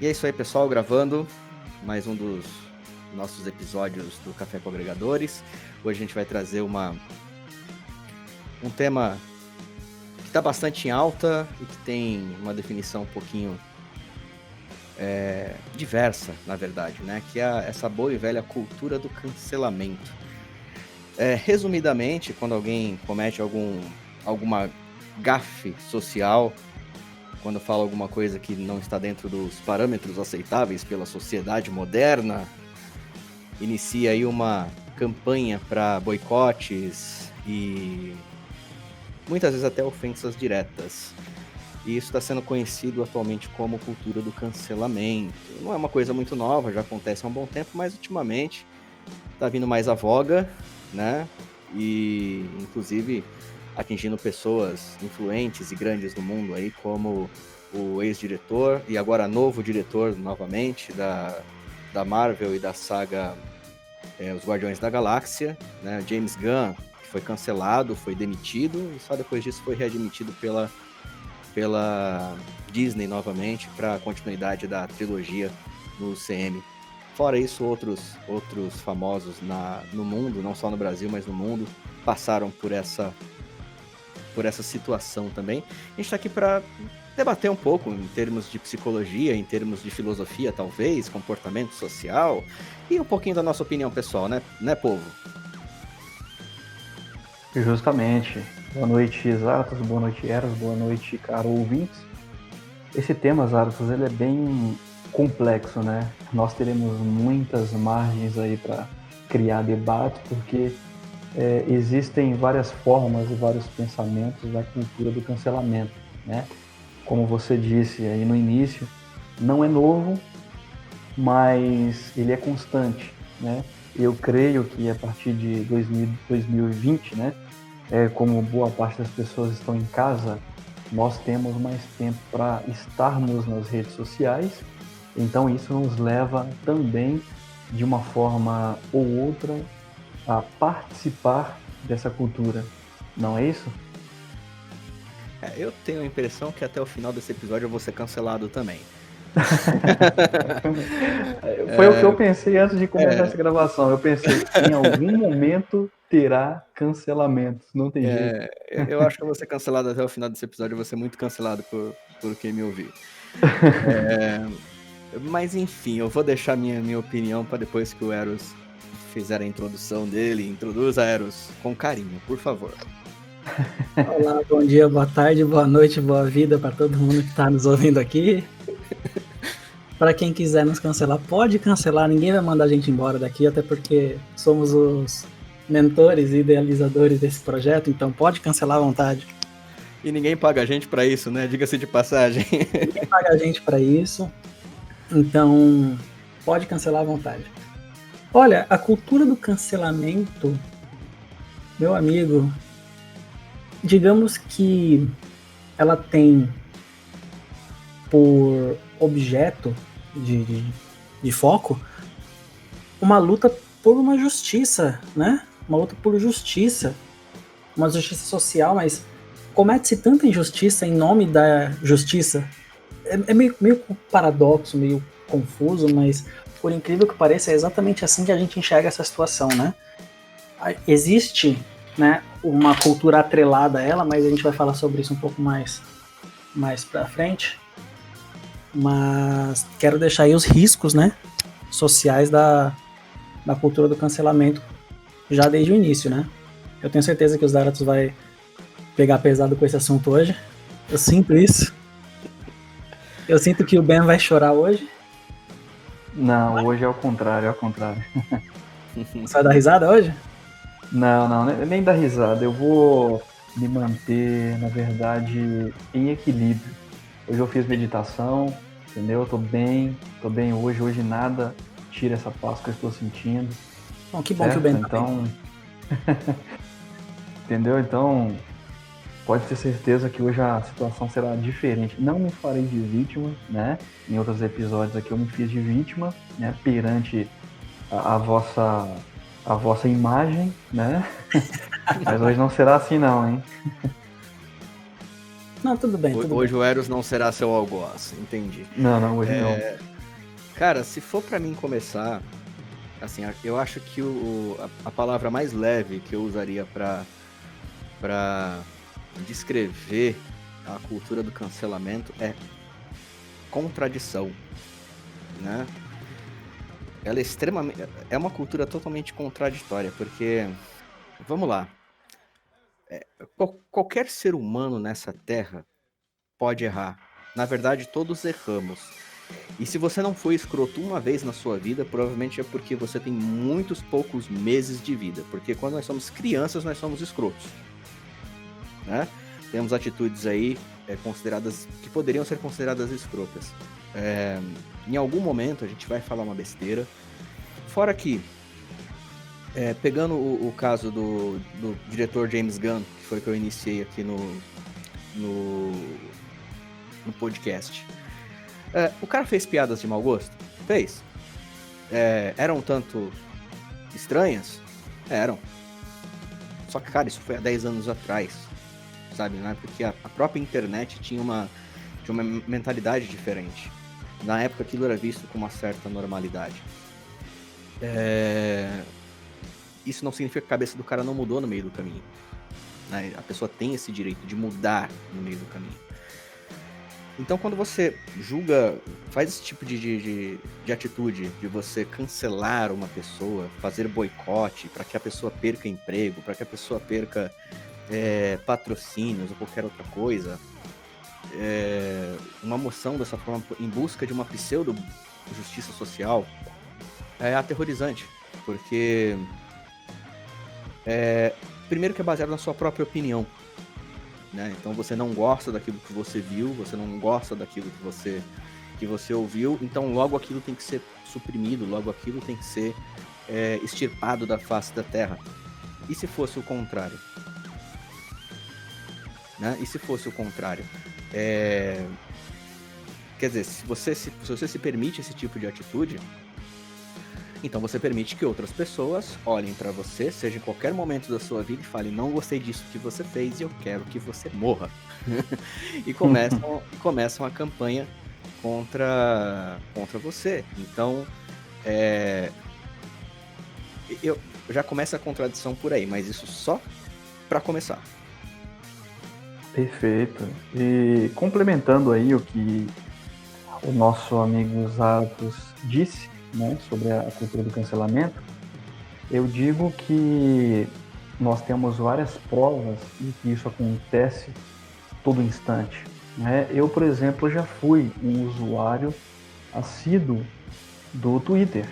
E é isso aí, pessoal, gravando mais um dos nossos episódios do Café com Agregadores. Hoje a gente vai trazer um tema que está bastante em alta e que tem uma definição um pouquinho diversa, na verdade, né? Que é essa boa e velha cultura do cancelamento. Resumidamente, quando alguém comete alguma gafe social, quando fala alguma coisa que não está dentro dos parâmetros aceitáveis pela sociedade moderna, inicia aí uma campanha para boicotes e muitas vezes até ofensas diretas. E isso está sendo conhecido atualmente como cultura do cancelamento. Não é uma coisa muito nova, já acontece há um bom tempo, mas ultimamente está vindo mais à voga, né? E inclusive atingindo pessoas influentes e grandes do mundo aí, como o ex-diretor e agora novo diretor novamente da Marvel e da saga Os Guardiões da Galáxia, né? James Gunn, que foi cancelado, foi demitido e só depois disso foi readmitido pela Disney novamente para a continuidade da trilogia no UCM. Fora isso, outros famosos no mundo, não só no Brasil, mas no mundo, passaram por essa situação também. A gente está aqui para debater um pouco em termos de psicologia, em termos de filosofia, talvez, comportamento social e um pouquinho da nossa opinião pessoal, né povo? Justamente. Boa noite, Zaratas, boa noite, Eros, boa noite, caro ouvintes. Esse tema, Zaratas, ele é bem complexo, né? Nós teremos muitas margens aí para criar debate, porque existem várias formas e vários pensamentos da cultura do cancelamento, né? Como você disse aí no início, não é novo, mas ele é constante, né? Eu creio que a partir de 2020, né? Como boa parte das pessoas estão em casa, nós temos mais tempo para estarmos nas redes sociais, então isso nos leva também, de uma forma ou outra, a participar dessa cultura, não é isso? Eu tenho a impressão que até o final desse episódio eu vou ser cancelado também. Foi o que eu pensei antes de começar essa gravação. Eu pensei, em algum momento terá cancelamento, não tem jeito. Eu acho que eu vou ser cancelado até o final desse episódio, eu vou ser muito cancelado por quem me ouvir. Mas enfim, eu vou deixar minha opinião para depois que o Eros fizer a introdução dele. Introduza, Eros, com carinho, por favor. Olá, bom dia, boa tarde, boa noite, boa vida para todo mundo que está nos ouvindo aqui. Para quem quiser nos cancelar, pode cancelar, ninguém vai mandar a gente embora daqui, até porque somos os mentores e idealizadores desse projeto, então pode cancelar à vontade. E ninguém paga a gente para isso, né? Diga-se de passagem. Ninguém paga a gente para isso, então pode cancelar à vontade. Olha, a cultura do cancelamento, meu amigo, digamos que ela tem por objeto de foco uma luta por uma justiça, né? Uma luta por justiça, uma justiça social, mas comete-se tanta injustiça em nome da justiça. É meio paradoxo, meio confuso, mas por incrível que pareça, é exatamente assim que a gente enxerga essa situação, né? Existe, né, uma cultura atrelada a ela, mas a gente vai falar sobre isso um pouco mais pra frente. Mas quero deixar aí os riscos, né, sociais da cultura do cancelamento já desde o início, né? Eu tenho certeza que os Zaratos vai pegar pesado com esse assunto hoje. Eu sinto isso. Eu sinto que o Ben vai chorar hoje. Não, hoje é o contrário, é o contrário. Você vai dar risada hoje? Não, nem dar risada. Eu vou me manter, na verdade, em equilíbrio. Hoje eu fiz meditação, entendeu? Eu tô bem hoje. Hoje nada tira essa paz que eu estou sentindo. Bom, que bom que o Ben tá bem. Entendeu? Então, pode ter certeza que hoje a situação será diferente. Não me farei de vítima, né? Em outros episódios aqui eu me fiz de vítima, né? Perante a vossa imagem, né? Mas hoje não será assim não, hein? Não, tudo bem, tudo Hoje bem. o Eros não será seu algoz, entendi. Não, hoje não. Cara, se for pra mim começar, assim, eu acho que a palavra mais leve que eu usaria pra descrever a cultura do cancelamento é contradição, né? Ela é extremamente... É uma cultura totalmente contraditória, porque... Vamos lá. Qualquer ser humano nessa terra pode errar. Na verdade, todos erramos. E se você não foi escroto uma vez na sua vida, provavelmente é porque você tem muitos poucos meses de vida. Porque quando nós somos crianças, nós somos escrotos, né? Temos atitudes aí consideradas, que poderiam ser consideradas escrotas. Em algum momento a gente vai falar uma besteira. Fora que, pegando o caso do diretor James Gunn, que foi que eu iniciei aqui no podcast. O cara fez piadas de mau gosto? Fez. Eram um tanto estranhas? Eram. Só que, cara, isso foi há 10 anos atrás, sabe, né? Porque a própria internet tinha uma mentalidade diferente. Na época aquilo era visto com uma certa normalidade. Isso não significa que a cabeça do cara não mudou no meio do caminho, né? A pessoa tem esse direito de mudar no meio do caminho. Então, quando você julga, faz esse tipo de atitude, de você cancelar uma pessoa, fazer boicote para que a pessoa perca emprego, para que a pessoa perca patrocínios ou qualquer outra coisa, uma moção dessa forma em busca de uma pseudo-justiça social é aterrorizante, porque primeiro que é baseado na sua própria opinião, né? Então você não gosta daquilo que você viu, você não gosta daquilo que você ouviu, então logo aquilo tem que ser suprimido, logo aquilo tem que ser extirpado da face da terra. E se fosse o contrário? Né? E se fosse o contrário? Quer dizer, se você se permite esse tipo de atitude, então você permite que outras pessoas olhem pra você, seja em qualquer momento da sua vida, e falem: não gostei disso que você fez e eu quero que você morra. e começam a campanha contra você. Então, já começa a contradição por aí, mas isso só pra começar. Perfeito. E complementando aí o que o nosso amigo Zatos disse, né, sobre a cultura do cancelamento, eu digo que nós temos várias provas de que isso acontece todo instante, né? Eu, por exemplo, já fui um usuário assíduo do Twitter,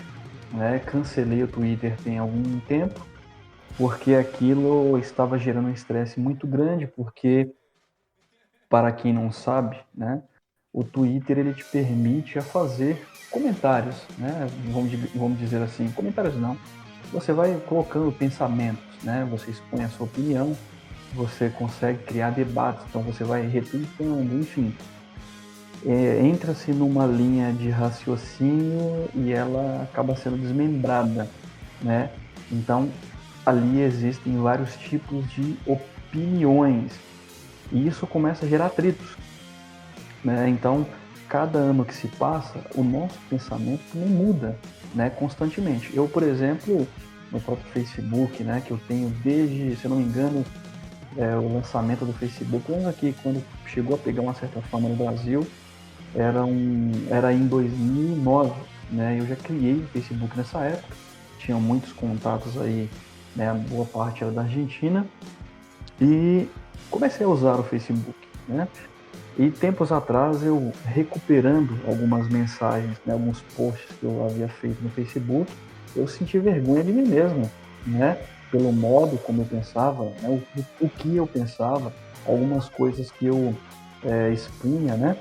né? Cancelei o Twitter tem algum tempo, porque aquilo estava gerando um estresse muito grande, porque, para quem não sabe, né, o Twitter ele te permite fazer comentários, né? Vamos dizer assim, comentários não. Você vai colocando pensamentos, né? Você expõe a sua opinião, você consegue criar debates, então você vai retweetando, enfim. Entra-se numa linha de raciocínio e ela acaba sendo desmembrada, né? Então, ali existem vários tipos de opiniões e isso começa a gerar atritos, né? Então, cada ano que se passa, o nosso pensamento também muda, né, constantemente. Eu, por exemplo, no próprio Facebook, né, que eu tenho desde, se eu não me engano, o lançamento do Facebook, pelo menos aqui, quando chegou a pegar uma certa fama no Brasil, era em 2009, né? Eu já criei o Facebook nessa época, tinha muitos contatos aí, né, boa parte era da Argentina, e comecei a usar o Facebook, né? E tempos atrás, eu recuperando algumas mensagens, né, alguns posts que eu havia feito no Facebook, eu senti vergonha de mim mesmo, né? Pelo modo como eu pensava, né, o que eu pensava, algumas coisas que eu expunha, né?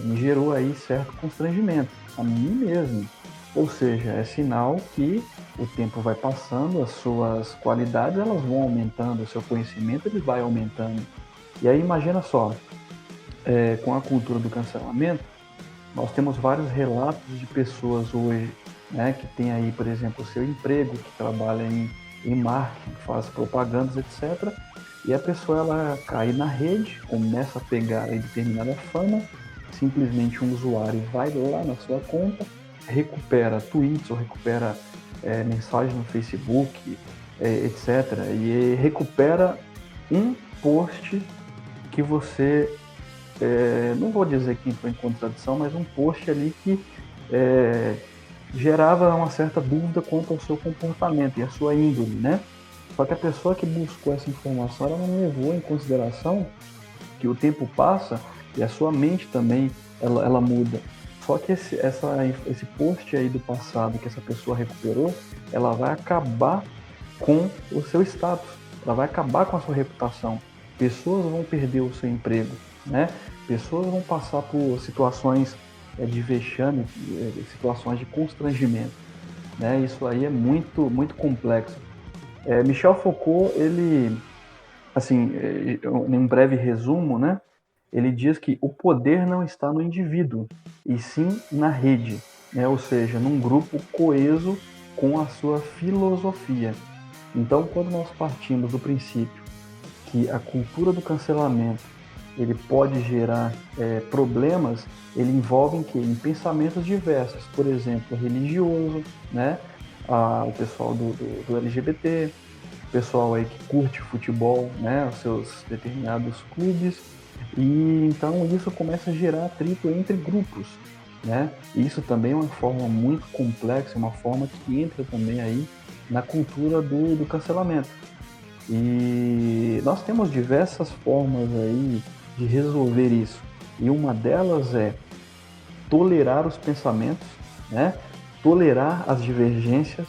Me gerou aí certo constrangimento a mim mesmo. Ou seja, é sinal que o tempo vai passando, as suas qualidades elas vão aumentando, o seu conhecimento ele vai aumentando. E aí imagina só, com a cultura do cancelamento, nós temos vários relatos de pessoas hoje, né, que tem aí, por exemplo, o seu emprego, que trabalha em marketing, faz propagandas, etc. E a pessoa, ela cai na rede, começa a pegar aí determinada fama, simplesmente um usuário vai lá na sua conta, recupera tweets ou recupera mensagem no Facebook, etc. E recupera um post que você, não vou dizer que entrou em contradição, mas um post ali que gerava uma certa dúvida quanto ao seu comportamento e à sua índole, né? Só que a pessoa que buscou essa informação, ela não levou em consideração que o tempo passa e a sua mente também, ela muda. Só que esse post aí do passado que essa pessoa recuperou, ela vai acabar com o seu status, ela vai acabar com a sua reputação. Pessoas vão perder o seu emprego, né? Pessoas vão passar por situações de vexame, situações de constrangimento, né? Isso aí é muito, muito complexo. Michel Foucault, ele, assim, em um breve resumo, né? Ele diz que o poder não está no indivíduo, e sim na rede, né? Ou seja, num grupo coeso com a sua filosofia. Então, quando nós partimos do princípio que a cultura do cancelamento ele pode gerar problemas, ele envolve em pensamentos diversos, por exemplo, religioso, né? O pessoal do LGBT, o pessoal aí que curte futebol, né? Os seus determinados clubes, e então isso começa a gerar atrito entre grupos, né? Isso também é uma forma muito complexa, uma forma que entra também aí na cultura do cancelamento. E nós temos diversas formas aí de resolver isso. E uma delas é tolerar os pensamentos, né? Tolerar as divergências,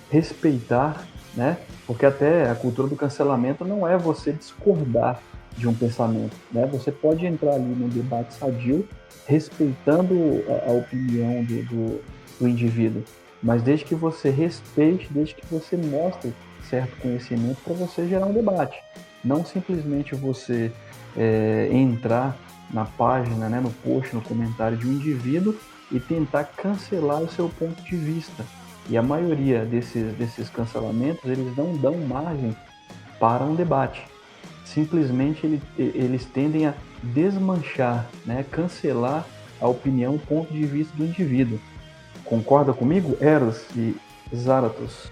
respeitar, né? Porque até a cultura do cancelamento não é você discordar de um pensamento, né? Você pode entrar ali num debate sadio, respeitando a opinião do indivíduo, mas desde que você respeite, desde que você mostre certo conhecimento para você gerar um debate. Não simplesmente você entrar na página, né, no post, no comentário de um indivíduo e tentar cancelar o seu ponto de vista. E a maioria desses cancelamentos, eles não dão margem para um debate. Simplesmente eles tendem a desmanchar, né, cancelar a opinião, o ponto de vista do indivíduo. Concorda comigo? Eros e Zaratos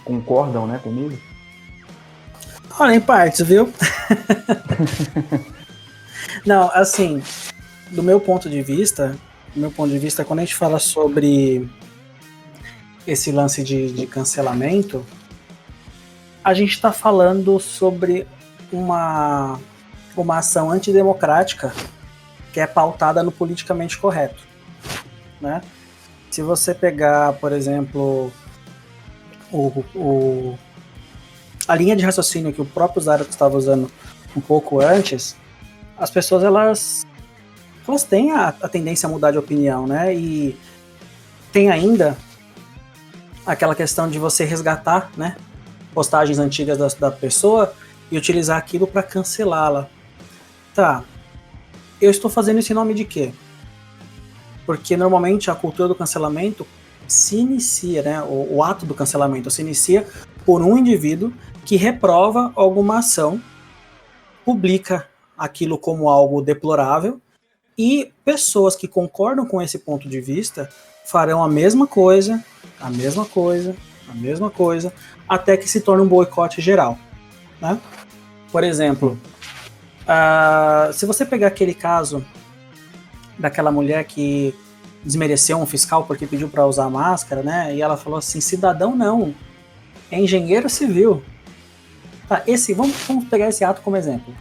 concordam, né, comigo? Olha, em partes, viu? Não, assim, do meu ponto de vista, quando a gente fala sobre esse lance de cancelamento, a gente está falando sobre uma ação antidemocrática que é pautada no politicamente correto, né? Se você pegar, por exemplo, a linha de raciocínio que o próprio Zarathustra estava usando um pouco antes, as pessoas elas têm a tendência a mudar de opinião, né? E tem ainda aquela questão de você resgatar, né, postagens antigas da pessoa e utilizar aquilo para cancelá-la. Tá, eu estou fazendo isso em nome de quê? Porque normalmente a cultura do cancelamento se inicia, né, o ato do cancelamento se inicia por um indivíduo que reprova alguma ação, publica aquilo como algo deplorável, e pessoas que concordam com esse ponto de vista farão a mesma coisa, até que se torne um boicote geral, né? Por exemplo, se você pegar aquele caso daquela mulher que desmereceu um fiscal porque pediu para usar máscara, né? E ela falou assim: cidadão não, é engenheiro civil. Tá, vamos pegar esse ato como exemplo.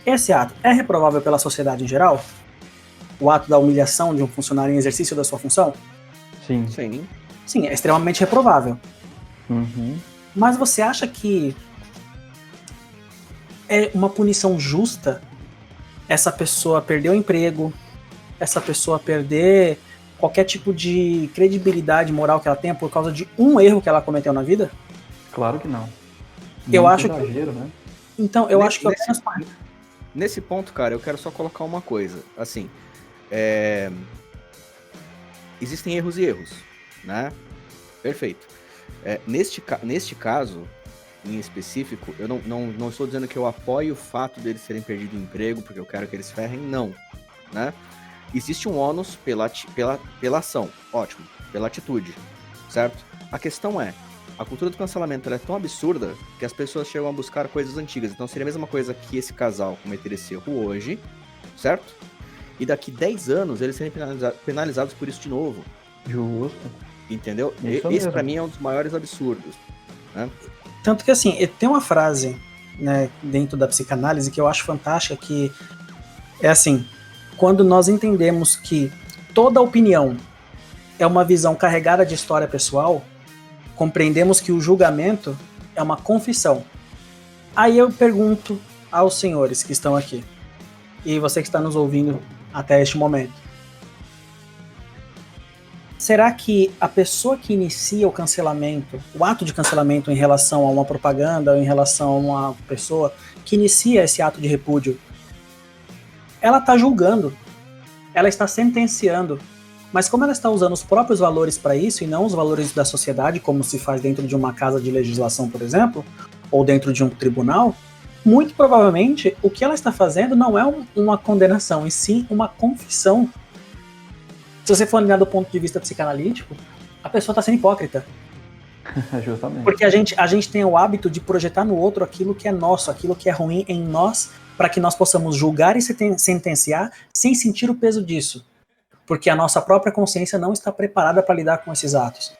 Esse ato é reprovável pela sociedade em geral? O ato da humilhação de um funcionário em exercício da sua função? Sim. Sim, é extremamente reprovável. Uhum. Mas você acha que é uma punição justa essa pessoa perder o emprego, essa pessoa perder qualquer tipo de credibilidade moral que ela tenha por causa de um erro que ela cometeu na vida? Claro que não. Eu Muito acho exagero, né? Então, eu acho que nesse ponto, cara, eu quero só colocar uma coisa. Assim, existem erros e erros, né? Perfeito. Neste caso, em específico, eu não estou dizendo que eu apoio o fato deles terem perdido o emprego, porque eu quero que eles ferrem, não, né? Existe um ônus pela ação, ótimo, pela atitude, certo? A questão é, a cultura do cancelamento ela é tão absurda que as pessoas chegam a buscar coisas antigas. Então seria a mesma coisa que esse casal cometer esse erro hoje, certo? E daqui 10 anos eles serem penalizados por isso de novo. Justo. Entendeu? Isso Esse mesmo. pra mim é um dos maiores absurdos, né? Tanto que assim, tem uma frase, né, dentro da psicanálise que eu acho fantástica, que é assim: quando nós entendemos que toda opinião é uma visão carregada de história pessoal, compreendemos que o julgamento é uma confissão. Aí eu pergunto aos senhores que estão aqui, e você que está nos ouvindo até este momento, será que a pessoa que inicia o cancelamento, o ato de cancelamento em relação a uma propaganda ou em relação a uma pessoa que inicia esse ato de repúdio, ela está julgando, ela está sentenciando, mas como ela está usando os próprios valores para isso e não os valores da sociedade, como se faz dentro de uma casa de legislação, por exemplo, ou dentro de um tribunal, muito provavelmente o que ela está fazendo não é uma condenação, e sim uma confissão. Se você for olhar do ponto de vista psicanalítico, a pessoa está sendo hipócrita. Justamente. Porque a gente tem o hábito de projetar no outro aquilo que é nosso, aquilo que é ruim em nós, para que nós possamos julgar e sentenciar sem sentir o peso disso. Porque a nossa própria consciência não está preparada para lidar com esses atos.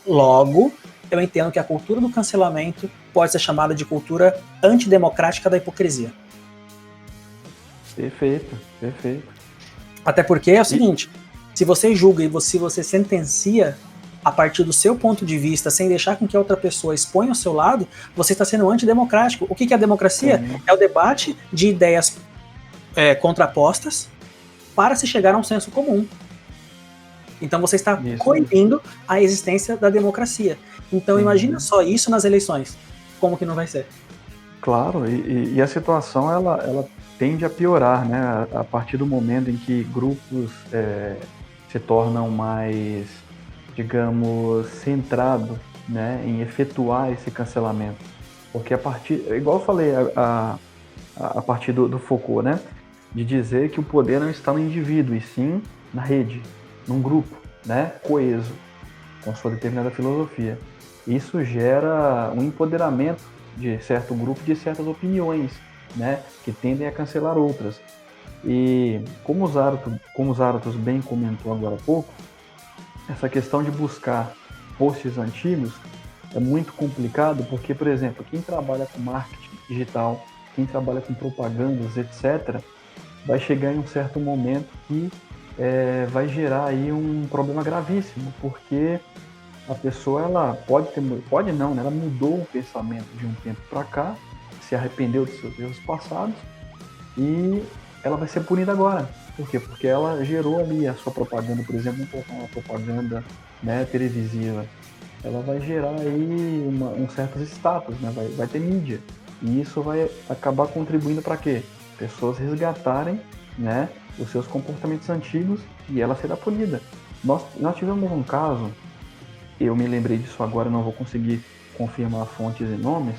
Logo, eu entendo que a cultura do cancelamento pode ser chamada de cultura antidemocrática da hipocrisia. Perfeito, perfeito. Até porque é o seguinte, se você julga e se você sentencia a partir do seu ponto de vista, sem deixar com que a outra pessoa exponha o seu lado, você está sendo antidemocrático. O que é a democracia? É o debate de ideias contrapostas para se chegar a um senso comum. Então você está coibindo a existência da democracia. Então imagina só isso nas eleições. Como que não vai ser? Claro, e a situação ela tende a piorar, né? A partir do momento em que grupos se tornam mais, digamos, centrados, né, em efetuar esse cancelamento. Porque a partir, igual eu falei, a partir do Foucault, né, de dizer que o poder não está no indivíduo, e sim na rede, num grupo, né, coeso, com sua determinada filosofia. Isso gera um empoderamento de certo grupo, de certas opiniões, né, que tendem a cancelar outras. E como o Zarathus bem comentou agora há pouco, essa questão de buscar posts antigos é muito complicado, porque, por exemplo, quem trabalha com marketing digital, quem trabalha com propagandas, etc., vai chegar em um certo momento que vai gerar aí um problema gravíssimo, porque a pessoa ela pode não, né? Ela mudou o pensamento de um tempo para cá, se arrependeu dos seus erros passados e ela vai ser punida agora. Por quê? Porque ela gerou ali a sua propaganda, por exemplo, uma propaganda, né, televisiva. Ela vai gerar aí um certos status, né? Vai ter mídia. E isso vai acabar contribuindo para quê? Pessoas resgatarem, né, os seus comportamentos antigos e ela será punida. Nós tivemos um caso, eu me lembrei disso agora, não vou conseguir confirmar fontes e nomes,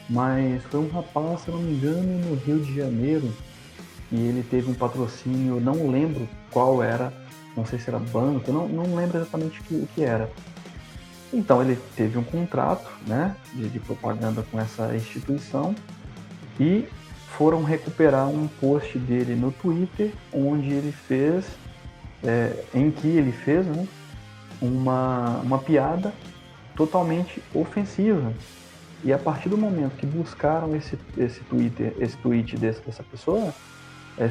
mas foi um rapaz, se não me engano, no Rio de Janeiro, e ele teve um patrocínio, não lembro qual era, não sei se era banco, não lembro exatamente o que era. Então ele teve um contrato, né, de propaganda com essa instituição e foram recuperar um post dele no Twitter, onde ele fez, em que ele fez, né, uma piada totalmente ofensiva. E a partir do momento que buscaram esse tweet dessa pessoa,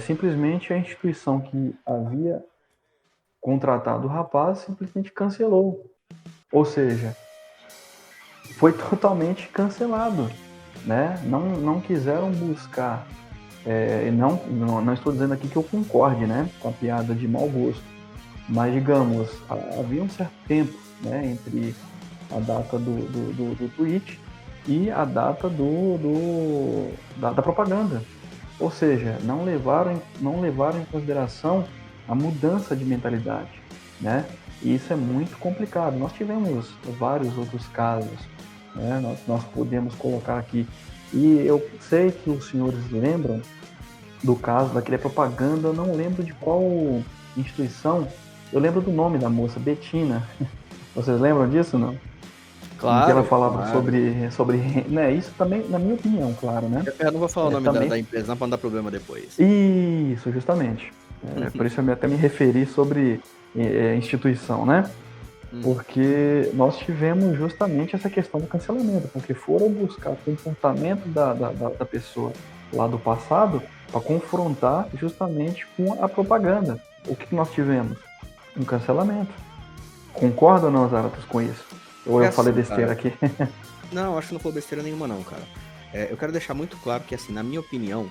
simplesmente a instituição que havia contratado o rapaz simplesmente cancelou. Ou seja, foi totalmente cancelado, né? Não quiseram buscar. Não estou dizendo aqui que eu concorde, né, com a piada de mau gosto, mas digamos, havia um certo tempo, né, entre a data do tweet e a data da propaganda. Ou seja, não levaram em consideração a mudança de mentalidade, né? E isso é muito complicado. Nós tivemos vários outros casos, né? Nós podemos colocar aqui. E eu sei que os senhores lembram do caso daquele propaganda, eu não lembro de qual instituição, eu lembro do nome da moça, Betina. Vocês lembram disso, não? Em que ela Claro, falava claro. sobre, né? Isso também, na minha opinião, claro, né? Eu não vou falar o nome Também. da empresa, não, pra não dar problema depois. Isso, justamente. Por isso eu até me referi sobre instituição, né? Porque nós tivemos justamente essa questão do cancelamento, porque foram buscar o comportamento da pessoa lá do passado para confrontar justamente com a propaganda. O que nós tivemos? Um cancelamento. Concorda ou não, Zaratos, com isso? Ou eu falei besteira aqui? Não, acho que não falou besteira nenhuma não, cara. Eu quero deixar muito claro que, assim, na minha opinião,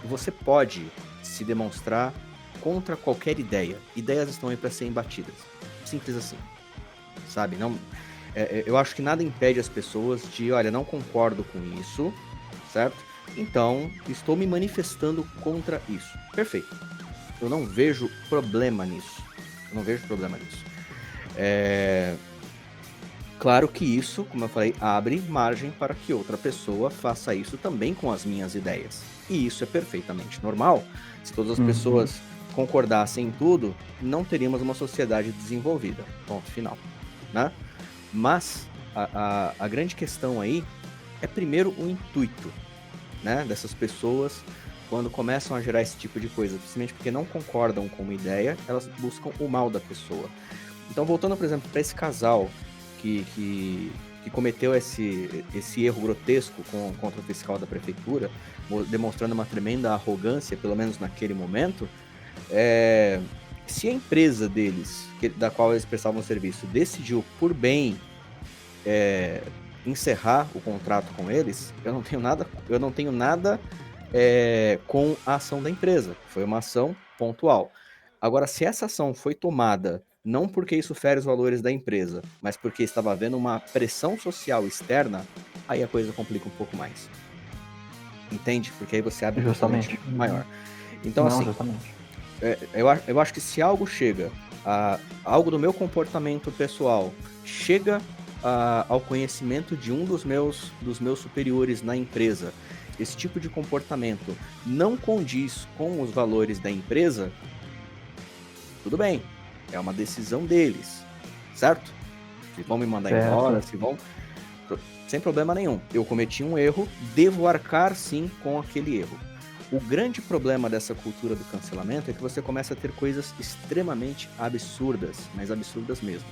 você pode se demonstrar contra qualquer ideia. Ideias estão aí para serem batidas. Simples assim. Sabe? Não, eu acho que nada impede as pessoas de, olha, não concordo com isso, certo? Então, estou me manifestando contra isso. Perfeito. Eu não vejo problema nisso. Claro que isso, como eu falei, abre margem para que outra pessoa faça isso também com as minhas ideias. E isso é perfeitamente normal. Se todas as pessoas concordassem em tudo, não teríamos uma sociedade desenvolvida. Ponto final. Né? Mas a grande questão aí é primeiro o intuito, né, dessas pessoas quando começam a gerar esse tipo de coisa, principalmente porque não concordam com uma ideia, elas buscam o mal da pessoa. Então, voltando, por exemplo, para esse casal que cometeu esse erro grotesco contra o fiscal da prefeitura, demonstrando uma tremenda arrogância, pelo menos naquele momento, se a empresa deles, da qual eles prestavam serviço, decidiu por bem encerrar o contrato com eles, eu não tenho nada com a ação da empresa. Foi uma ação pontual. Agora, se essa ação foi tomada não porque isso fere os valores da empresa, mas porque estava havendo uma pressão social externa, aí a coisa complica um pouco mais. Entende? Porque aí você abre justamente maior. Então, não, assim, justamente. Eu acho que se algo chega, algo do meu comportamento pessoal chega ao conhecimento de um dos meus superiores na empresa, esse tipo de comportamento não condiz com os valores da empresa, tudo bem, é uma decisão deles, certo? Se vão me mandar embora, se vão... Sem problema nenhum. Eu cometi um erro, devo arcar sim com aquele erro. O grande problema dessa cultura do cancelamento é que você começa a ter coisas extremamente absurdas, mas absurdas mesmo.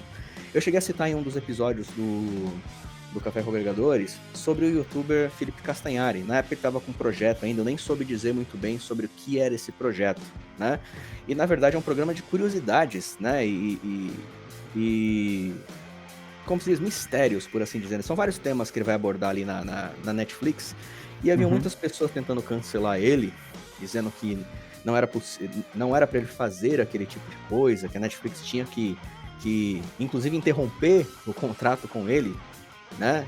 Eu cheguei a citar em um dos episódios do Café com Agregadores sobre o youtuber Felipe Castanhari. Na época ele estava com um projeto ainda, eu nem soube dizer muito bem sobre o que era esse projeto, né? E na verdade é um programa de curiosidades, né? E como se diz, mistérios, por assim dizer. São vários temas que ele vai abordar ali na Netflix. E havia muitas pessoas tentando cancelar ele, dizendo que não era para ele fazer aquele tipo de coisa, que a Netflix tinha que inclusive interromper o contrato com ele, né?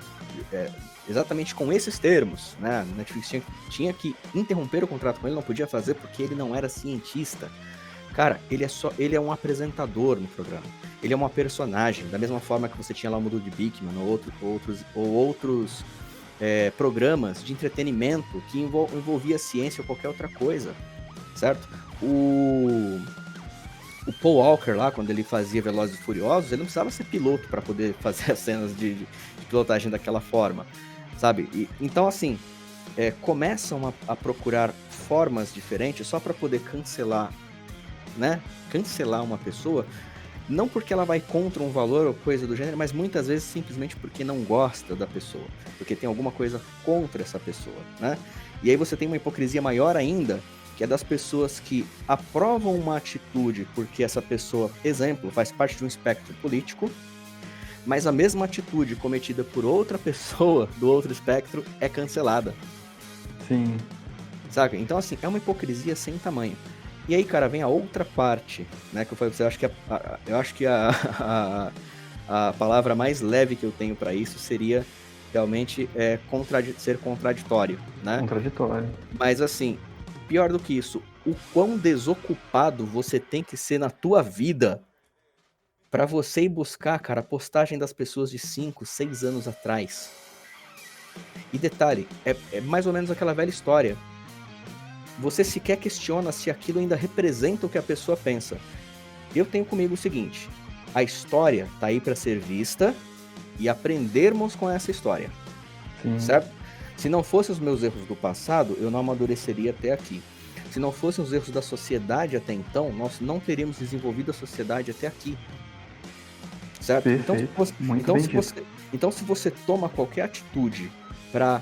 Exatamente com esses termos, né? A Netflix tinha que interromper o contrato com ele, não podia fazer porque ele não era cientista. Cara, ele é um apresentador no programa. Ele é uma personagem, da mesma forma que você tinha lá o Mundo de Bigman ou outros programas de entretenimento que envolvia ciência ou qualquer outra coisa, certo? O Paul Walker lá, quando ele fazia Velozes e Furiosos, ele não precisava ser piloto para poder fazer as cenas de pilotagem daquela forma, sabe? Então, assim, começam a procurar formas diferentes só para poder cancelar, né? Cancelar uma pessoa, não porque ela vai contra um valor ou coisa do gênero, mas muitas vezes simplesmente porque não gosta da pessoa, porque tem alguma coisa contra essa pessoa, né? E aí você tem uma hipocrisia maior ainda, que é das pessoas que aprovam uma atitude porque essa pessoa, exemplo, faz parte de um espectro político, mas a mesma atitude cometida por outra pessoa do outro espectro é cancelada. Sim. Sabe? Então, assim, é uma hipocrisia sem tamanho. E aí, cara, vem a outra parte, né, que eu falei pra você, eu acho que a palavra mais leve que eu tenho pra isso seria realmente ser contraditório, né? Contraditório. Mas, assim, pior do que isso, o quão desocupado você tem que ser na tua vida pra você ir buscar, cara, a postagem das pessoas de 5, 6 anos atrás. E detalhe, é mais ou menos aquela velha história. Você sequer questiona se aquilo ainda representa o que a pessoa pensa. Eu tenho comigo o seguinte: a história tá aí para ser vista e aprendermos com essa história, certo? Se não fossem os meus erros do passado, eu não amadureceria até aqui. Se não fossem os erros da sociedade até então, nós não teríamos desenvolvido a sociedade até aqui, certo? Então, se você toma qualquer atitude para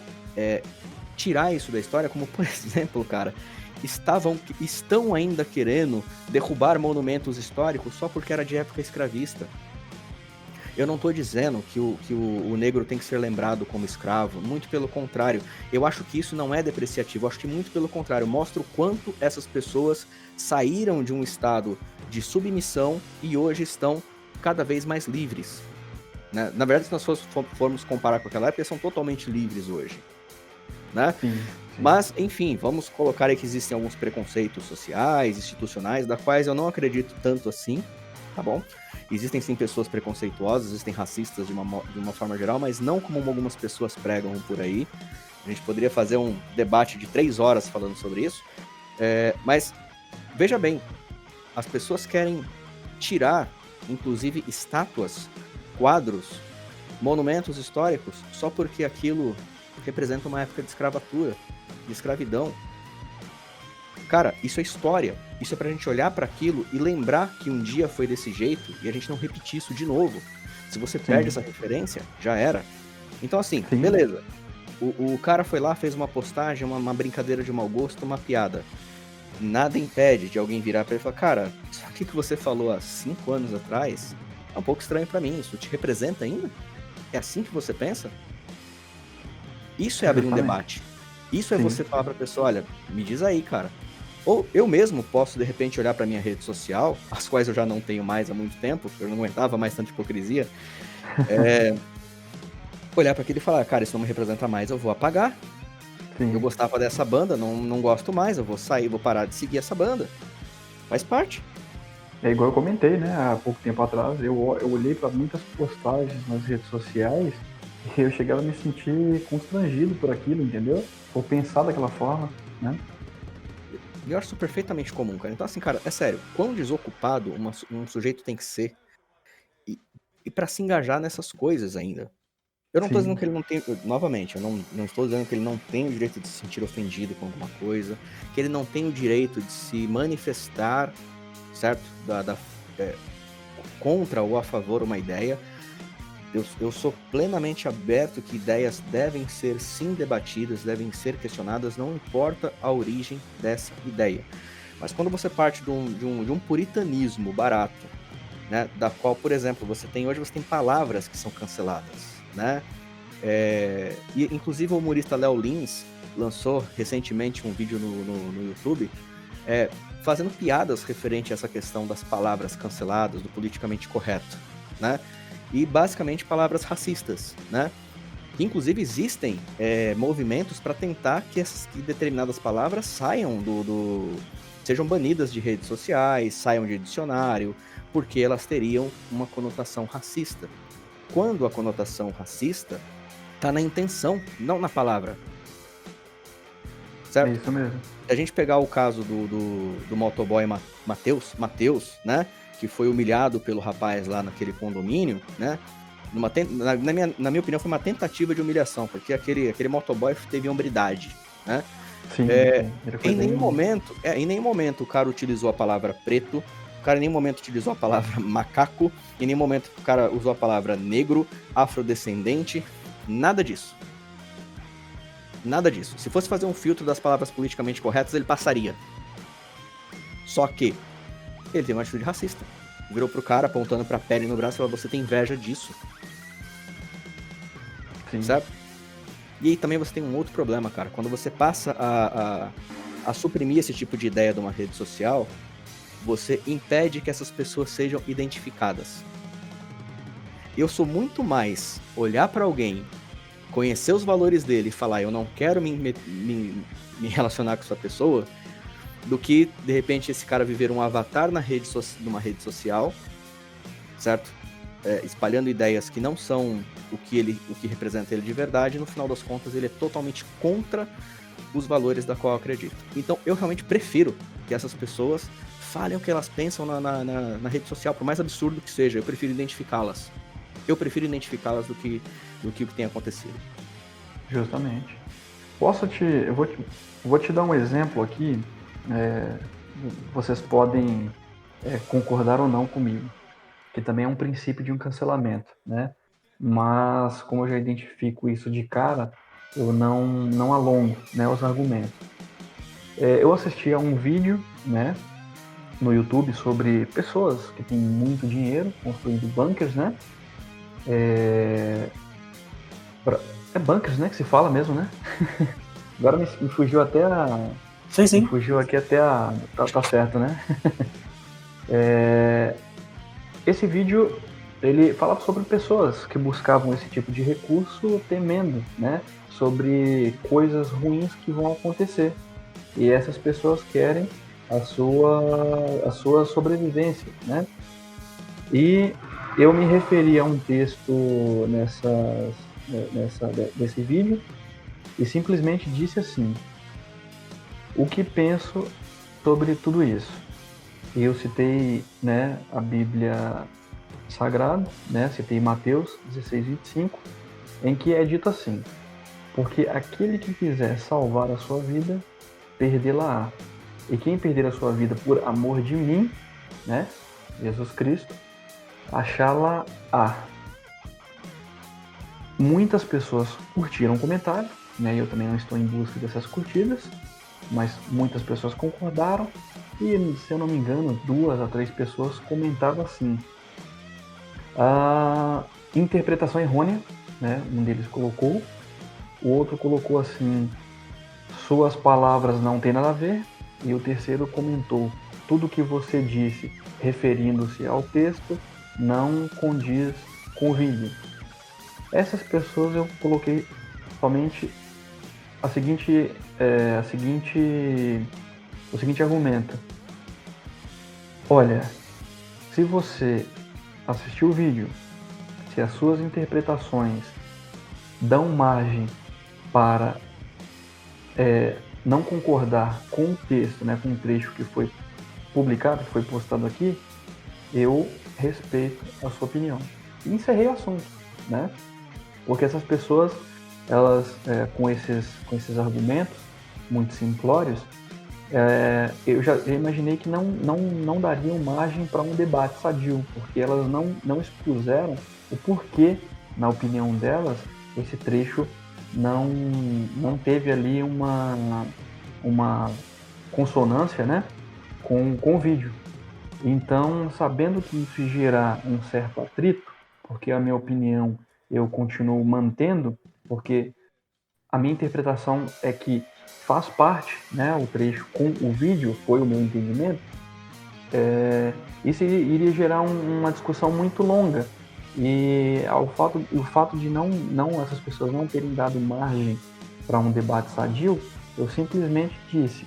tirar isso da história, como por exemplo, cara, estão ainda querendo derrubar monumentos históricos só porque era de época escravista. Eu não estou dizendo que o negro tem que ser lembrado como escravo, muito pelo contrário. Eu acho que isso não é depreciativo, eu acho que muito pelo contrário, mostra o quanto essas pessoas saíram de um estado de submissão e hoje estão cada vez mais livres, né? Na verdade, se nós formos comparar com aquela época, eles são totalmente livres hoje, né? Sim. Mas, enfim, vamos colocar aí que existem alguns preconceitos sociais, institucionais, da quais eu não acredito tanto assim, tá bom? Existem sim pessoas preconceituosas, existem racistas de uma forma geral, mas não como algumas pessoas pregam por aí. A gente poderia fazer um debate de 3 horas falando sobre isso. Mas, veja bem, as pessoas querem tirar, inclusive, estátuas, quadros, monumentos históricos, só porque aquilo representa uma época de escravatura, de escravidão. Cara, isso é história. Isso é pra gente olhar pra aquilo e lembrar que um dia foi desse jeito e a gente não repetir isso de novo. Se você perde essa referência, já era. Então, assim, beleza. O cara foi lá, fez uma postagem, uma brincadeira de mau gosto, uma piada. Nada impede de alguém virar pra ele e falar: cara, isso aqui que você falou há 5 anos atrás é um pouco estranho pra mim. Isso te representa ainda? É assim que você pensa? Isso é abrir um debate. Isso é você falar pra pessoa: olha, me diz aí, cara. Ou eu mesmo posso, de repente, olhar pra minha rede social, as quais eu já não tenho mais há muito tempo, porque eu não aguentava mais tanta hipocrisia, olhar pra aquilo e falar: cara, isso não me representa mais, eu vou apagar. Eu gostava dessa banda, não gosto mais, eu vou sair, vou parar de seguir essa banda. Faz parte. É igual eu comentei, né, há pouco tempo atrás, eu olhei pra muitas postagens nas redes sociais e eu chegava a me sentir constrangido por aquilo, entendeu? Ou pensar daquela forma, né? Eu acho isso perfeitamente comum, cara. Então, assim, cara, é sério, quão desocupado um sujeito tem que ser e pra se engajar nessas coisas ainda. Eu não tô dizendo que ele não tem, novamente, eu não estou dizendo que ele não tem o direito de se sentir ofendido com alguma coisa, que ele não tem o direito de se manifestar, certo? Contra ou a favor uma ideia. Eu sou plenamente aberto que ideias devem ser sim debatidas, devem ser questionadas, não importa a origem dessa ideia. Mas quando você parte de um puritanismo barato, né, da qual, por exemplo, você tem palavras que são canceladas, né? E inclusive o humorista Léo Lins lançou recentemente um vídeo no YouTube fazendo piadas referente a essa questão das palavras canceladas, do politicamente correto, né? E basicamente palavras racistas, né? Inclusive existem movimentos para tentar que determinadas palavras saiam sejam banidas de redes sociais, saiam de dicionário, porque elas teriam uma conotação racista. Quando a conotação racista tá na intenção, não na palavra. Certo? É isso mesmo. Se a gente pegar o caso do motoboy Matheus, né? Que foi humilhado pelo rapaz lá naquele condomínio, né? Na minha opinião, foi uma tentativa de humilhação, porque aquele motoboy teve hombridade, né? Sim, em nenhum momento o cara utilizou a palavra preto, o cara em nenhum momento utilizou a palavra macaco, em nenhum momento o cara usou a palavra negro, afrodescendente, nada disso. Nada disso. Se fosse fazer um filtro das palavras politicamente corretas, ele passaria. Só que ele tem uma atitude racista. Virou pro cara, apontando pra pele no braço e falou: você tem inveja disso. Sim. Certo? E aí também você tem um outro problema, cara. Quando você passa a suprimir esse tipo de ideia de uma rede social, você impede que essas pessoas sejam identificadas. Eu sou muito mais olhar pra alguém, conhecer os valores dele e falar: eu não quero me relacionar com essa pessoa, do que, de repente, esse cara viver um avatar numa rede social, certo? Espalhando ideias que não são o que representa ele de verdade, e no final das contas ele é totalmente contra os valores da qual eu acredito. Então eu realmente prefiro que essas pessoas falem o que elas pensam na rede social, por mais absurdo que seja, eu prefiro identificá-las. Eu prefiro identificá-las do que o que tem acontecido. Justamente. Eu vou te dar um exemplo aqui, vocês podem concordar ou não comigo, que também é um princípio de um cancelamento, né? Mas, como eu já identifico isso de cara, eu não alongo, né, os argumentos. Eu assisti a um vídeo, né, no YouTube sobre pessoas que têm muito dinheiro construindo bunkers, né? É bunkers, né, que se fala mesmo, né? Agora me fugiu até a... Sim. Me fugiu aqui até a... Tá certo, né? Esse vídeo, ele falava sobre pessoas que buscavam esse tipo de recurso temendo, né? Sobre coisas ruins que vão acontecer. E essas pessoas querem a sua sobrevivência, né? E eu me referi a um texto nesse vídeo e simplesmente disse assim: o que penso sobre tudo isso? E eu citei, né, a Bíblia Sagrada, né, citei Mateus 16:25, em que é dito assim: porque aquele que quiser salvar a sua vida, perdê-la-á. E quem perder a sua vida por amor de mim, né, Jesus Cristo, achá-la-á. Muitas pessoas curtiram o comentário, né, eu também não estou em busca dessas curtidas, mas muitas pessoas concordaram e, se eu não me engano, 2 a 3 pessoas comentaram assim: a interpretação errônea, né, um deles colocou, o outro colocou assim: suas palavras não têm nada a ver, e o terceiro comentou: tudo que você disse referindo-se ao texto não condiz com o vídeo. Essas pessoas eu coloquei somente o seguinte argumento: olha, se você assistiu o vídeo, se as suas interpretações dão margem para não concordar com o texto, né, com o trecho que foi publicado, que foi postado aqui, eu respeito a sua opinião. E encerrei o assunto, né? Porque essas pessoas, elas, com esses argumentos muito simplórios, eu já imaginei que não dariam margem para um debate sadio, porque elas não expuseram o porquê, na opinião delas, esse trecho não teve ali uma consonância, né, com o vídeo. Então, sabendo que isso ia gerar um certo atrito, porque a minha opinião eu continuo mantendo, porque a minha interpretação é que faz parte, né, o trecho com o vídeo, foi o meu entendimento, isso iria gerar uma discussão muito longa. E o fato de essas pessoas não terem dado margem para um debate sadio, eu simplesmente disse: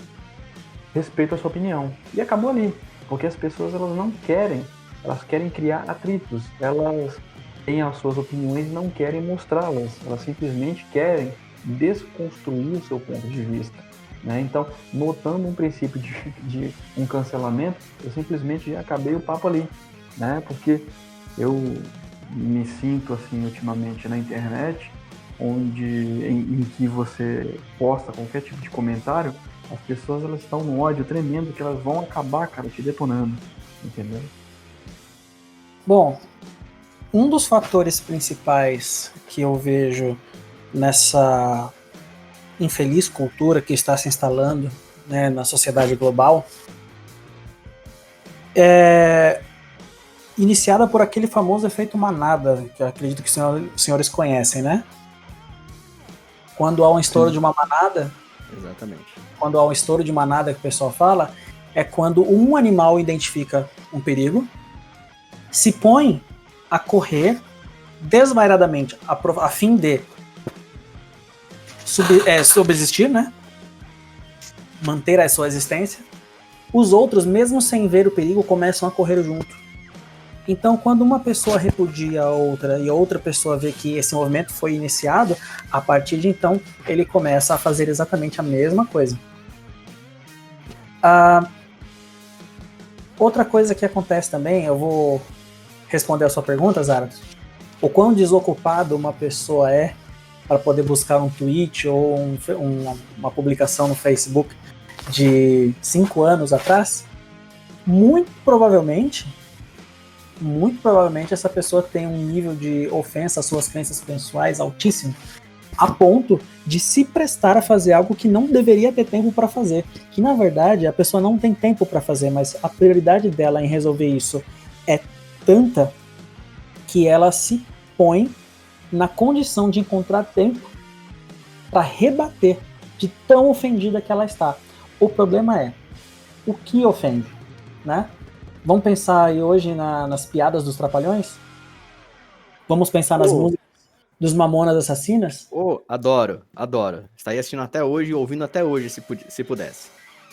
respeito a sua opinião. E acabou ali, porque as pessoas elas querem criar atritos, elas têm as suas opiniões e não querem mostrá-las, elas simplesmente querem desconstruir o seu ponto de vista, né? Então, notando um princípio de um cancelamento, eu simplesmente já acabei o papo ali, né? Porque eu me sinto assim ultimamente na internet, em que você posta qualquer tipo de comentário, as pessoas elas estão num ódio tremendo que elas vão acabar, cara, te detonando, entendeu? Bom, um dos fatores principais que eu vejo nessa infeliz cultura que está se instalando, né, na sociedade global é iniciada por aquele famoso efeito manada, que eu acredito que os senhores conhecem, né? Quando há um estouro de uma manada, exatamente. Quando há um estouro de manada que o pessoal fala, é quando um animal identifica um perigo, se põe a correr desvairadamente a fim de subsistir, né? Manter a sua existência. Os outros, mesmo sem ver o perigo, começam a correr junto. Então, quando uma pessoa repudia a outra e a outra pessoa vê que esse movimento foi iniciado, a partir de então ele começa a fazer exatamente a mesma coisa. Outra coisa que acontece também, eu vou responder a sua pergunta, Zaratos. O quão desocupado uma pessoa é para poder buscar um tweet ou uma publicação no Facebook de 5 anos atrás, muito provavelmente essa pessoa tem um nível de ofensa às suas crenças pessoais altíssimo, a ponto de se prestar a fazer algo que não deveria ter tempo para fazer. Que na verdade a pessoa não tem tempo para fazer, mas a prioridade dela em resolver isso é tanta que ela se põe na condição de encontrar tempo para rebater de tão ofendida que ela está. O problema é o que ofende, né? Vamos pensar aí hoje nas piadas dos Trapalhões? Vamos pensar nas músicas dos Mamonas Assassinas? Adoro. Estaria assistindo até hoje e ouvindo até hoje, se pudesse.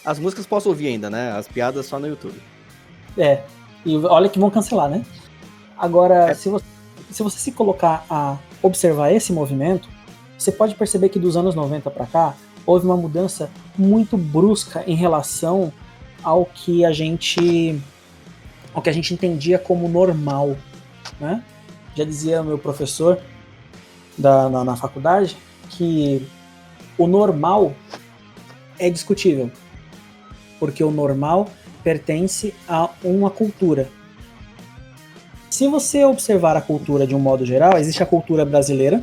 As músicas posso ouvir ainda, né? As piadas só no YouTube. E olha que vão cancelar, né? Agora, se você se colocar a observar esse movimento, você pode perceber que dos anos 90 para cá, houve uma mudança muito brusca em relação ao que a gente entendia como normal, né? Já dizia meu professor na faculdade que o normal é discutível, porque o normal pertence a uma cultura. Se você observar a cultura de um modo geral, existe a cultura brasileira.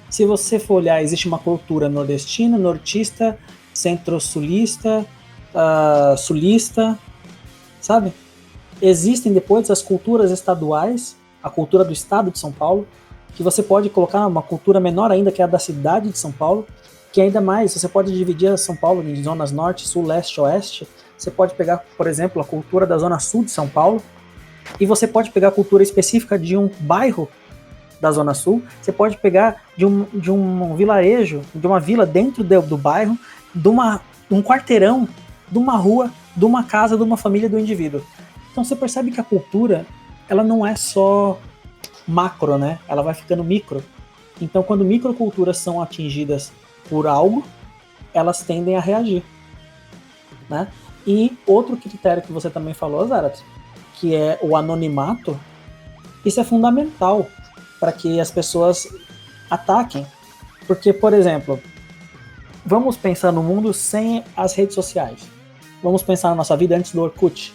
Se você for olhar, existe uma cultura nordestina, nortista, centro-sulista, sulista, sabe? Existem depois as culturas estaduais, a cultura do estado de São Paulo, que você pode colocar uma cultura menor ainda, que é a da cidade de São Paulo, que ainda mais, você pode dividir São Paulo em zonas norte, sul, leste, oeste. Você pode pegar, por exemplo, a cultura da zona sul de São Paulo, e você pode pegar a cultura específica de um bairro da Zona Sul, você pode pegar de um vilarejo, de uma vila dentro do bairro, de um quarteirão, de uma rua, de uma casa, de uma família do indivíduo. Então você percebe que a cultura, ela não é só macro, né? Ela vai ficando micro. Então quando microculturas são atingidas por algo, elas tendem a reagir, né? E outro critério que você também falou, Zaratos, que é o anonimato, isso é fundamental para que as pessoas ataquem. Porque, por exemplo, vamos pensar no mundo sem as redes sociais. Vamos pensar na nossa vida antes do Orkut.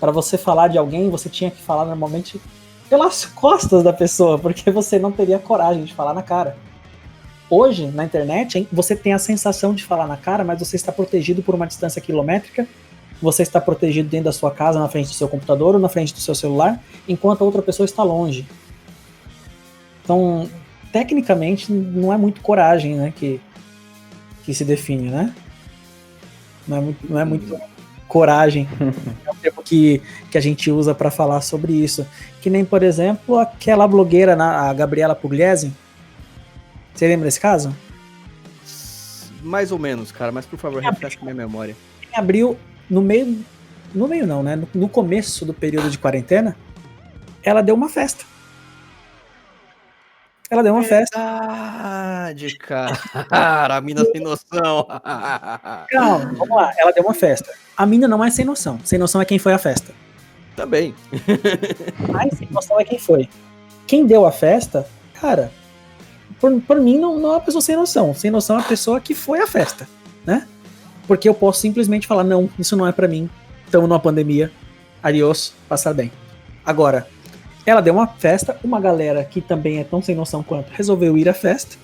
Para você falar de alguém, você tinha que falar normalmente pelas costas da pessoa, porque você não teria coragem de falar na cara. Hoje, na internet, você tem a sensação de falar na cara, mas você está protegido por uma distância quilométrica, você está protegido dentro da sua casa, na frente do seu computador ou na frente do seu celular, enquanto a outra pessoa está longe. Então, tecnicamente, não é muito coragem, né, que se define, né? Não é muito coragem. É o termo que a gente usa para falar sobre isso. Que nem, por exemplo, aquela blogueira, a Gabriela Pugliese. Você lembra desse caso? Mais ou menos, cara, mas por favor, refresca minha memória. Em abril, no meio não, né? No começo do período de quarentena, ela deu uma festa. Verdade, cara. A mina sem noção. Calma, vamos lá. Ela deu uma festa. A mina não é sem noção. Sem noção é quem foi à festa. Também. Mas sem noção é quem foi. Quem deu a festa, cara, por mim não é uma pessoa sem noção. Sem noção é a pessoa que foi à festa, né? Porque eu posso simplesmente falar, não, isso não é pra mim. Estamos numa pandemia. Adiós, passar bem. Agora, ela deu uma festa, uma galera que também é tão sem noção quanto resolveu ir à festa,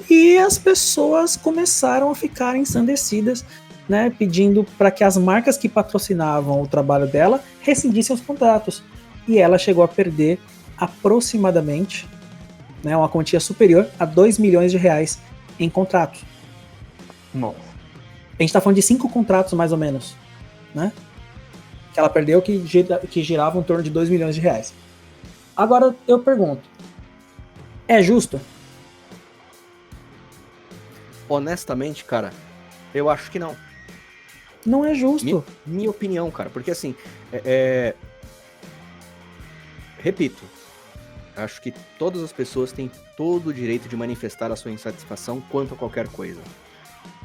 e as pessoas começaram a ficar ensandecidas, né, pedindo para que as marcas que patrocinavam o trabalho dela rescindissem os contratos. E ela chegou a perder aproximadamente, né, uma quantia superior a 2 milhões de reais em contratos. Nossa. A gente está falando de 5 contratos mais ou menos, né? Que ela perdeu, que giravam em torno de 2 milhões de reais. Agora eu pergunto, é justo? Honestamente, cara, eu acho que não. Não é justo. Minha opinião, cara, porque assim, repito, acho que todas as pessoas têm todo o direito de manifestar a sua insatisfação quanto a qualquer coisa.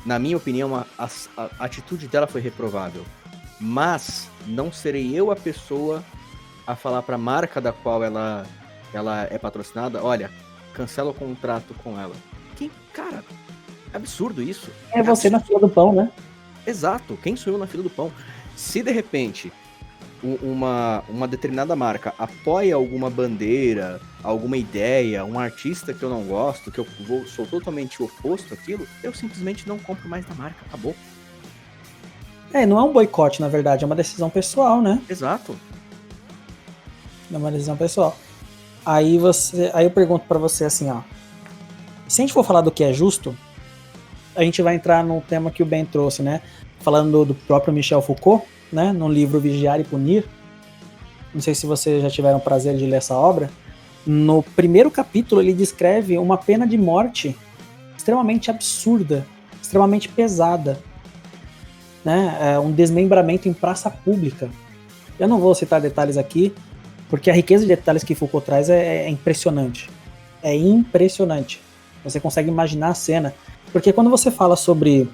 Na minha opinião, a atitude dela foi reprovável. Mas não serei eu a pessoa a falar para a marca da qual ela é patrocinada, olha, cancela o contrato com ela. Cara, é absurdo isso. É você absurdo. na fila do pão, né? Exato, quem sou eu na fila do pão? Se de repente uma determinada marca apoia alguma bandeira, alguma ideia, um artista que eu não gosto, que eu sou totalmente oposto àquilo, eu simplesmente não compro mais da marca, acabou. Não é um boicote, na verdade, é uma decisão pessoal, né? Exato. É uma decisão pessoal. Aí eu pergunto pra você assim, ó. Se a gente for falar do que é justo, a gente vai entrar no tema que o Ben trouxe, né? Falando do próprio Michel Foucault, né? No livro Vigiar e Punir. Não sei se vocês já tiveram o prazer de ler essa obra. No primeiro capítulo, ele descreve uma pena de morte extremamente absurda, extremamente pesada, né? Um desmembramento em praça pública. Eu não vou citar detalhes aqui, porque a riqueza de detalhes que Foucault traz é impressionante. É impressionante. Você consegue imaginar a cena. Porque quando você fala sobre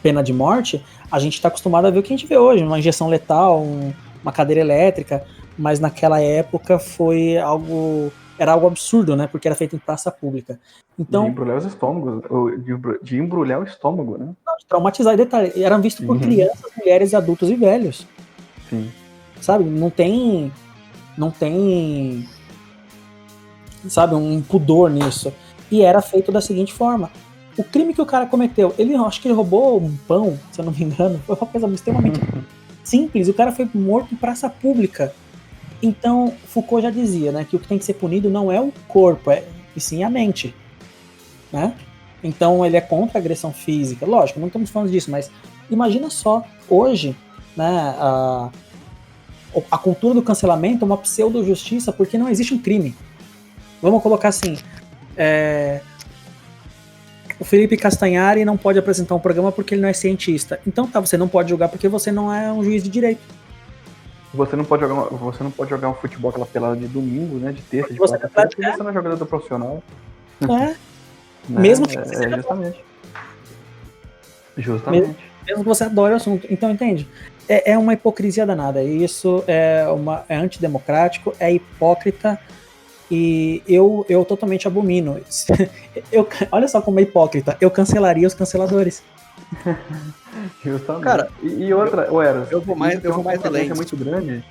pena de morte, a gente está acostumado a ver o que a gente vê hoje, uma injeção letal, uma cadeira elétrica, mas naquela época era algo absurdo, né? Porque era feito em praça pública. Então, de embrulhar os estômagos, de embrulhar o estômago, né? Não, de traumatizar, detalhe, eram vistos por crianças, mulheres, adultos e velhos. Sim. Sabe, não tem, sabe, um pudor nisso. E era feito da seguinte forma. O crime que o cara cometeu, acho que ele roubou um pão, se eu não me engano, foi uma coisa extremamente simples. O cara foi morto em praça pública. Então, Foucault já dizia, né, que o que tem que ser punido não é o corpo, e sim a mente, né? Então, ele é contra a agressão física. Lógico, não estamos falando disso, mas imagina só, hoje, né, a cultura do cancelamento é uma pseudo-justiça porque não existe um crime. Vamos colocar assim, o Felipe Castanhari não pode apresentar um programa porque ele não é cientista. Então tá, você não pode julgar porque você não é um juiz de direito. Você não pode jogar um futebol aquela pelada de domingo, né? De terça, de Você quarta-feira, porque você não é jogador profissional. Né? Mesmo que você Justamente. Mesmo que você adore o assunto. Então, entende? É uma hipocrisia danada. Isso é antidemocrático, é hipócrita. E eu totalmente abomino. Olha só como é hipócrita. Eu cancelaria os canceladores. Justamente. Cara, e outra, Eros, eu vou mais além. É muito grande.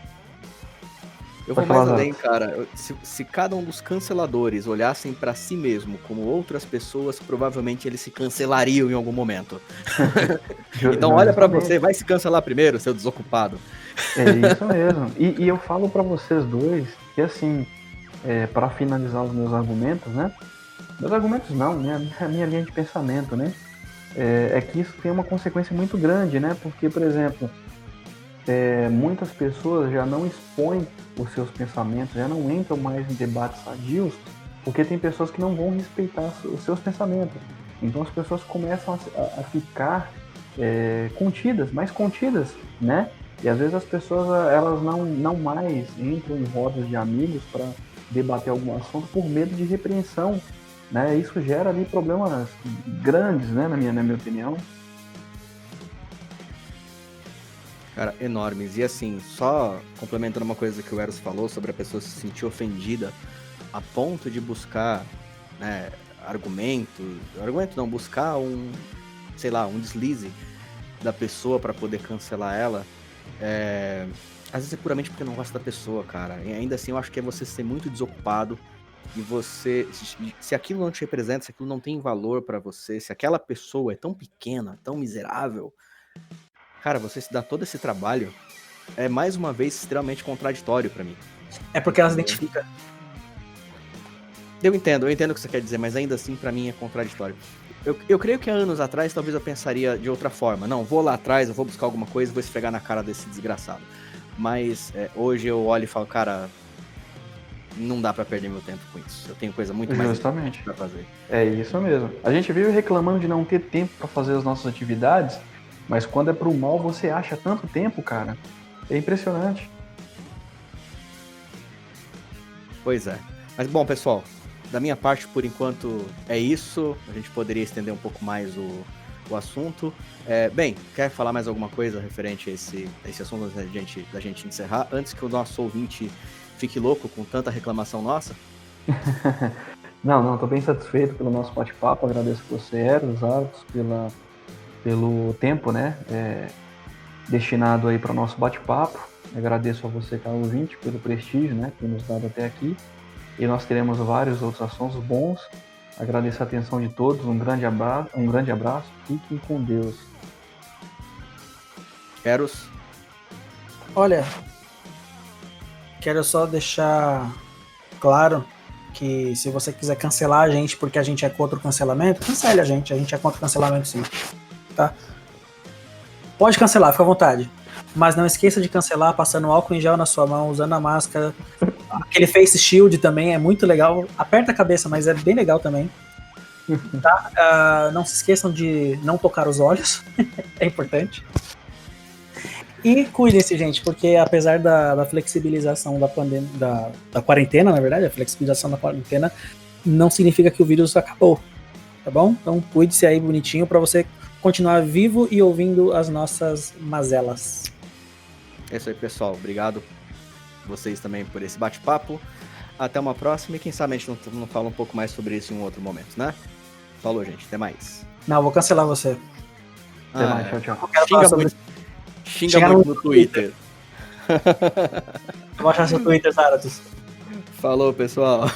Eu vou mais além, cara. Se cada um dos canceladores olhassem pra si mesmo como outras pessoas, provavelmente eles se cancelariam em algum momento. Então olha pra você, vai se cancelar primeiro, seu desocupado. É isso mesmo. E eu falo pra vocês dois que, assim, para finalizar os meus argumentos, né? Meus argumentos não, a minha linha de pensamento, né? É que isso tem uma consequência muito grande, né? Porque, por exemplo, muitas pessoas já não expõem os seus pensamentos, já não entram mais em debates sadios, porque tem pessoas que não vão respeitar os seus pensamentos. Então as pessoas começam a ficar mais contidas, né? E às vezes as pessoas elas não mais entram em rodas de amigos para debater algum assunto por medo de repreensão, né? Isso gera ali problemas grandes, né? Na minha opinião. Cara, enormes. E assim, só complementando uma coisa que o Eros falou sobre a pessoa se sentir ofendida a ponto de buscar, né, buscar um deslize da pessoa para poder cancelar ela, às vezes é puramente porque não gosta da pessoa, cara. E ainda assim eu acho que é você ser muito desocupado e você, se aquilo não te representa, se aquilo não tem valor para você, se aquela pessoa é tão pequena, tão miserável, cara, você se dá todo esse trabalho, é mais uma vez extremamente contraditório pra mim. É porque ela se identifica. Eu entendo o que você quer dizer, mas ainda assim pra mim é contraditório. Eu creio que há anos atrás talvez eu pensaria de outra forma. Não, vou lá atrás, eu vou buscar alguma coisa e vou esfregar na cara desse desgraçado. Mas hoje eu olho e falo, cara, não dá pra perder meu tempo com isso. Eu tenho coisa muito mais importante pra fazer. É isso mesmo. A gente vive reclamando de não ter tempo pra fazer as nossas atividades, mas quando é pro mal, você acha tanto tempo, cara. É impressionante. Pois é. Mas bom, pessoal, da minha parte, por enquanto, é isso. A gente poderia estender um pouco mais o assunto. Bem, quer falar mais alguma coisa referente a esse assunto da gente encerrar? Antes que o nosso ouvinte fique louco com tanta reclamação nossa? Não, tô bem satisfeito pelo nosso bate-papo. Agradeço você, Eros, Arthos, pelo tempo, né, destinado aí para o nosso bate-papo. Agradeço a você, caro ouvinte, pelo prestígio, né, por nos dado até aqui. E nós teremos vários outros assuntos bons. Agradeço a atenção de todos. Um grande abraço. Fiquem com Deus. Eros? Olha, quero só deixar claro que se você quiser cancelar a gente porque a gente é contra o cancelamento, cancele a gente é contra o cancelamento sim, tá? Pode cancelar, fica à vontade. Mas não esqueça de cancelar passando álcool em gel na sua mão, usando a máscara. Aquele face shield também é muito legal. Aperta a cabeça, mas é bem legal também. Tá? Não se esqueçam de não tocar os olhos. É importante. E cuidem-se, gente, porque apesar da flexibilização da quarentena, na verdade, a flexibilização da quarentena não significa que o vírus acabou, tá bom? Então cuide-se aí bonitinho pra você continuar vivo e ouvindo as nossas mazelas. É isso aí, pessoal. Obrigado vocês também por esse bate-papo. Até uma próxima e quem sabe a gente não fala um pouco mais sobre isso em um outro momento, né? Falou, gente. Até mais. Não, vou cancelar você. Até mais. Tchau. Xinga muito no Twitter. Eu vou achar seu Twitter, Zaratus. Falou, pessoal.